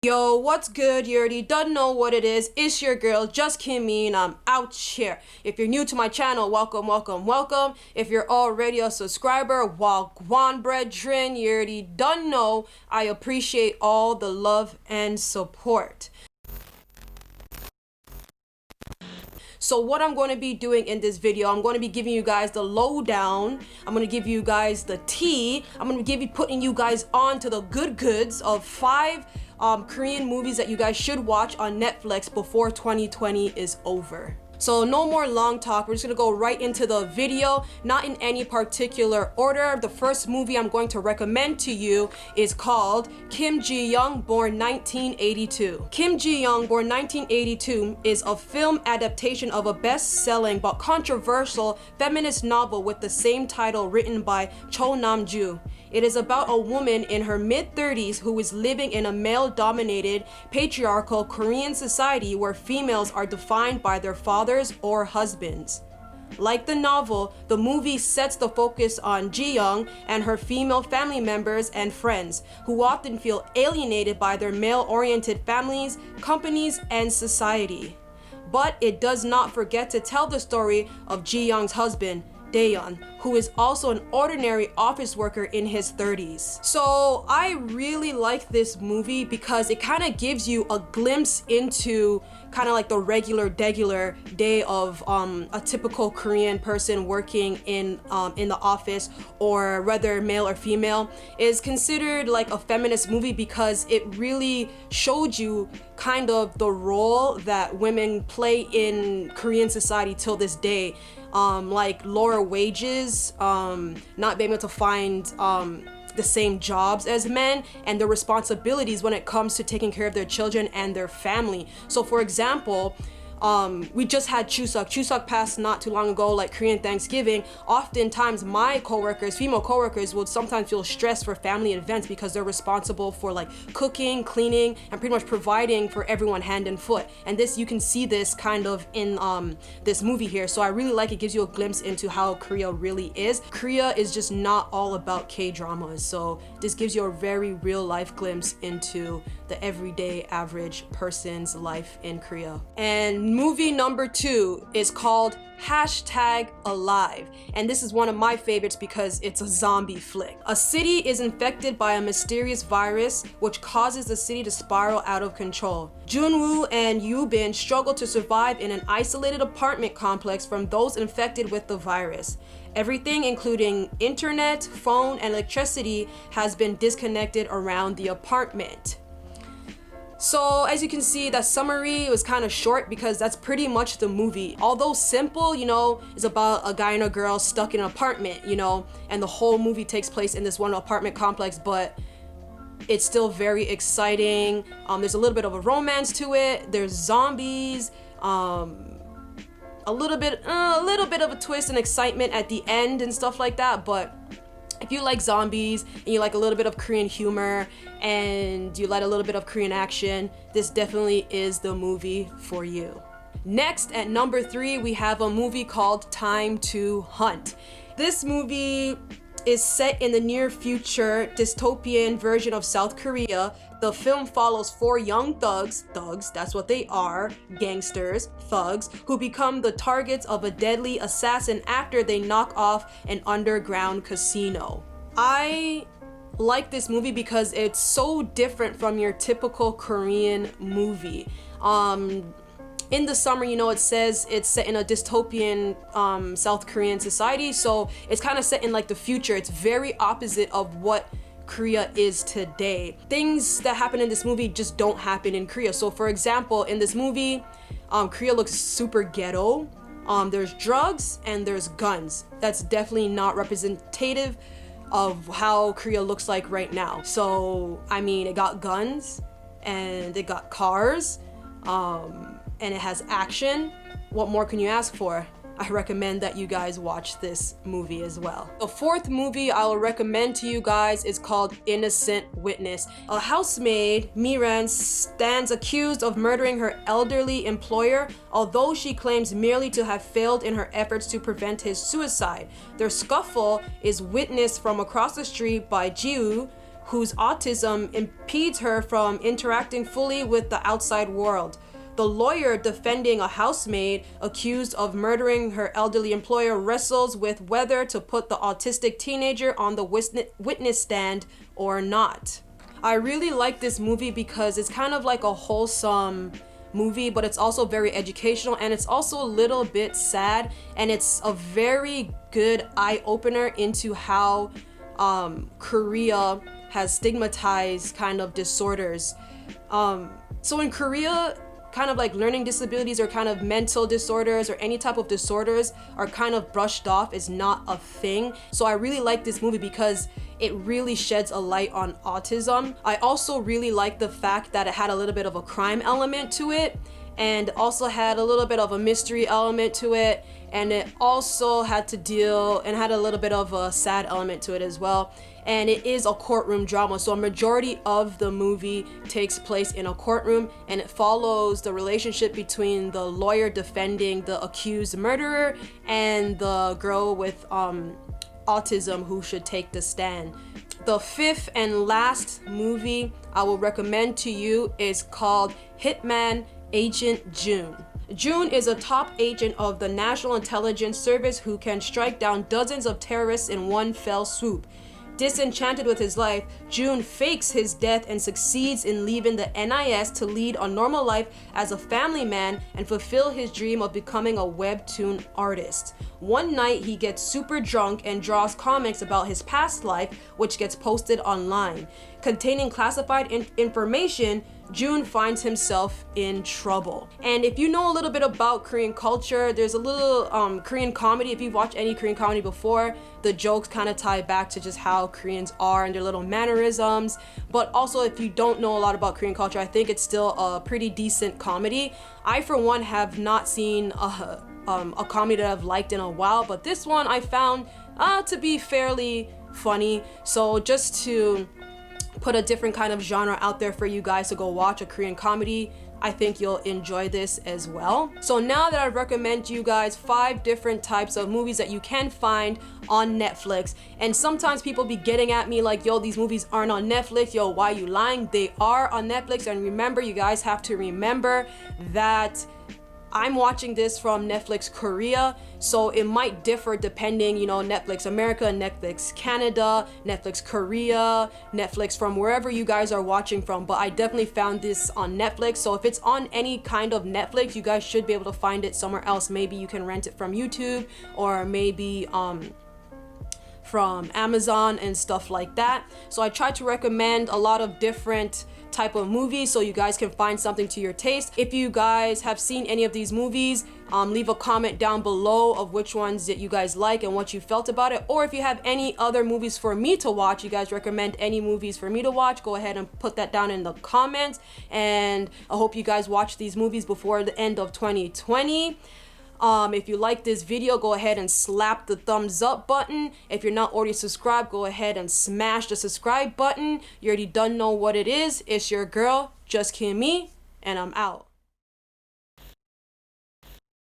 Yo, what's good? You already done know what it is. It's your girl, Just Kimmy, and I'm out here. If you're new to my channel, welcome, welcome, welcome. If you're already a subscriber, wagwan brethren, you already done know I appreciate all the love and support. So what I'm going to be doing in this video, I'm going to be giving you guys the lowdown. I'm going to give you guys the tea. I'm going to be putting you guys on to the good goods of 5 Korean movies that you guys should watch on Netflix before 2020 is over. So no more long talk, we're just gonna go right into the video, not in any particular order. The first movie I'm going to recommend to you is called Kim Ji-young, born 1982. Kim Ji-young, born 1982, is a film adaptation of a best-selling but controversial feminist novel with the same title written by Cho Nam-ju. It is about a woman in her mid-30s who is living in a male-dominated, patriarchal Korean society where females are defined by their fathers or husbands. Like the novel, the movie sets the focus on Ji-young and her female family members and friends, who often feel alienated by their male-oriented families, companies, and society. But it does not forget to tell the story of Ji-young's husband, Daeyeon, who is also an ordinary office worker in his 30s. So I really like this movie because it kind of gives you a glimpse into kind of like the regular day of a typical Korean person working in the office, or whether male or female. Is considered like a feminist movie because it really showed you kind of the role that women play in Korean society till this day. Like lower wages, not being able to find the same jobs as men, and the responsibilities when it comes to taking care of their children and their family. So for example, we just had Chuseok passed not too long ago, like Korean Thanksgiving. Oftentimes my coworkers, female coworkers, would sometimes feel stressed for family events because they're responsible for like cooking, cleaning, and pretty much providing for everyone hand and foot. And this, you can see this kind of in this movie here. So I really like it, gives you a glimpse into how Korea really is. Korea is just not all about K-dramas. So this gives you a very real life glimpse into the everyday average person's life in Korea. And movie number 2 is called #Alive, and this is one of my favorites because it's a zombie flick. A city is infected by a mysterious virus which causes the city to spiral out of control. Junwoo and Yoobin struggle to survive in an isolated apartment complex from those infected with the virus. Everything, including internet, phone, and electricity, has been disconnected around the apartment. So as you can see, that summary was kind of short because that's pretty much the movie. Although simple, you know, it's about a guy and a girl stuck in an apartment, you know, and the whole movie takes place in this one apartment complex, but it's still very exciting. There's a little bit of a romance to it. There's zombies, a little bit of a twist and excitement at the end and stuff like that. But if you like zombies and you like a little bit of Korean humor and you like a little bit of Korean action, this definitely is the movie for you. Next, at number 3, we have a movie called Time to Hunt. This movie is set in the near future dystopian version of South Korea. The film follows 4 young thugs, that's what they are, gangsters, thugs, who become the targets of a deadly assassin after they knock off an underground casino. I like this movie because it's so different from your typical Korean movie. In the summer, you know, it says it's set in a dystopian South Korean society, so it's kind of set in like the future. It's very opposite of what Korea is today. Things that happen in this movie just don't happen in Korea. So for example, in this movie, Korea looks super ghetto. There's drugs and there's guns. That's definitely not representative of how Korea looks like right now. So I mean, it got guns and it got cars, and it has action. What more can you ask for? I recommend that you guys watch this movie as well. The 4th movie I will recommend to you guys is called Innocent Witness. A housemaid, Miran, stands accused of murdering her elderly employer, although she claims merely to have failed in her efforts to prevent his suicide. Their scuffle is witnessed from across the street by Jiwoo, whose autism impedes her from interacting fully with the outside world. The lawyer defending a housemaid accused of murdering her elderly employer wrestles with whether to put the autistic teenager on the witness stand or not. I really like this movie because it's kind of like a wholesome movie, but it's also very educational, and it's also a little bit sad, and it's a very good eye-opener into how Korea has stigmatized kind of disorders. So in Korea, kind of like learning disabilities or kind of mental disorders or any type of disorders are kind of brushed off as not a thing. So I really like this movie because it really sheds a light on autism. I also really like the fact that it had a little bit of a crime element to it, and also had a little bit of a mystery element to it, and it also had to deal and had a little bit of a sad element to it as well. And it is a courtroom drama, so a majority of the movie takes place in a courtroom, and it follows the relationship between the lawyer defending the accused murderer and the girl with autism who should take the stand. The fifth and last movie I will recommend to you is called Hitman Agent June. June is a top agent of the National Intelligence Service who can strike down dozens of terrorists in one fell swoop. Disenchanted with his life, June fakes his death and succeeds in leaving the NIS to lead a normal life as a family man and fulfill his dream of becoming a webtoon artist. One night, he gets super drunk and draws comics about his past life, which gets posted online. Containing classified information, June finds himself in trouble. And if you know a little bit about Korean culture, there's a little Korean comedy. If you've watched any Korean comedy before, the jokes kind of tie back to just how Koreans are and their little mannerisms. But also, if you don't know a lot about Korean culture, I think it's still a pretty decent comedy. I, for one, have not seen a comedy that I've liked in a while, but this one I found to be fairly funny. So just to put a different kind of genre out there for you guys to go watch a Korean comedy, I think you'll enjoy this as well. So now that I've recommended you guys 5 different types of movies that you can find on Netflix, and sometimes people be getting at me like, yo, these movies aren't on Netflix, yo, why you lying? They are on Netflix. And remember, you guys have to remember that I'm watching this from Netflix Korea, so it might differ depending, Netflix America, Netflix Canada, Netflix Korea, Netflix from wherever you guys are watching from. But I definitely found this on Netflix, so if it's on any kind of Netflix, you guys should be able to find it somewhere else. Maybe you can rent it from YouTube, or maybe from Amazon and stuff like that. So I try to recommend a lot of different type of movies so you guys can find something to your taste. If you guys have seen any of these movies, leave a comment down below of which ones that you guys like and what you felt about it. Or if you have any other movies for me to watch, you guys recommend any movies for me to watch, go ahead and put that down in the comments. And I hope you guys watch these movies before the end of 2020. If you like this video, go ahead and slap the thumbs up button. If you're not already subscribed, go ahead and smash the subscribe button. You already done know what it is. It's your girl, Just Kimmy, and I'm out.